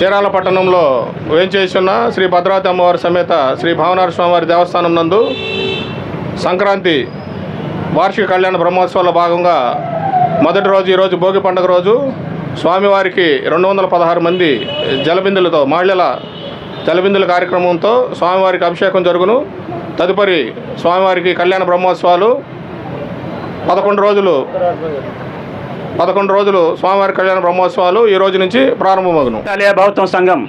చీరాల పట్టణంలో వేంచేస్తున్న శ్రీ భద్రావతి అమ్మవారి సమేత శ్రీ భావనార స్వామివారి దేవస్థానం నందు సంక్రాంతి వార్షిక కళ్యాణ బ్రహ్మోత్సవాల్లో భాగంగా మొదటి రోజు ఈరోజు భోగి పండుగ రోజు స్వామివారికి 216 మంది జలబిందులతో మహిళల జలబిందుల కార్యక్రమంతో స్వామివారికి అభిషేకం జరుగును. తదుపరి స్వామివారికి కళ్యాణ బ్రహ్మోత్సవాలు 11 రోజులు స్వామివారి కళ్యాణ బ్రహ్మోత్సవాలు ఈ రోజు నుంచి ప్రారంభమగును. ఆలయ బౌద్ధం సంఘం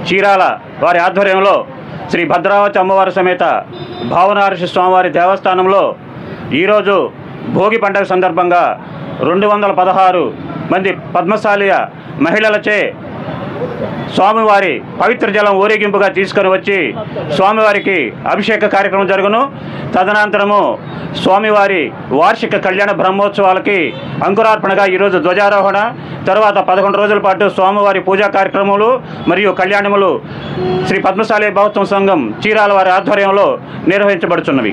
చీరాల వారి ఆధ్వర్యంలో శ్రీ భద్రావతి అమ్మవారి సమేత భావనార స్వామివారి దేవస్థానంలో ఈరోజు భోగి పండుగ సందర్భంగా 216 మంది పద్మశాలియ మహిళలచే స్వామివారి పవిత్ర జలం ఊరేగింపుగా తీసుకొని వచ్చి స్వామివారికి అభిషేక కార్యక్రమం జరుగును. తదనంతరము స్వామివారి వార్షిక కళ్యాణ బ్రహ్మోత్సవాలకి అంకురార్పణగా ఈరోజు ధ్వజారోహణ, తర్వాత 11 రోజుల పాటు స్వామివారి పూజా కార్యక్రమాలు మరియు కళ్యాణములు శ్రీ పద్మశాలి బౌద్ధం సంఘం చీరాల వారి ఆధ్వర్యంలో నిర్వహించబడుచున్నవి.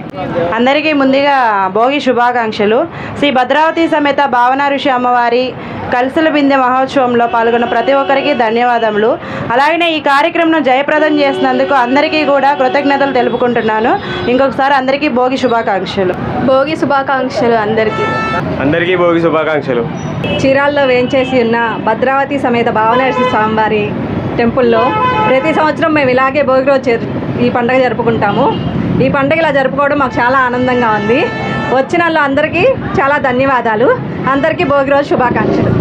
అందరికీ ముందుగా భోగి శుభాకాంక్షలు. శ్రీ భద్రావతి సమేత భావనార అమ్మవారి కలశల బిందె మహోత్సవంలో పాల్గొన్న ప్రతి ఒక్కరికి ధన్యవాదములు. అలాగనే ఈ కార్యక్రమం జయప్రదం చేసినందుకు అందరికీ కూడా కృతజ్ఞతలు తెలుపుకుంటున్నాను. ఇంకొకసారి అందరికీ భోగి శుభాకాంక్షలు. భోగి శుభాకాంక్షలు అందరికీ భోగి శుభాకాంక్షలు. చీరాల్లో వేంచేసి ఉన్న భద్రావతి సమేత భావనార స్వామివారి టెంపుల్లో ప్రతి సంవత్సరం మేము ఇలాగే భోగి రోజు ఈ పండుగ జరుపుకుంటాము. ఈ పండుగ ఇలా జరుపుకోవడం మాకు చాలా ఆనందంగా ఉంది. వచ్చిన అందరికీ చాలా ధన్యవాదాలు. అందరికీ భోగి రోజు శుభాకాంక్షలు.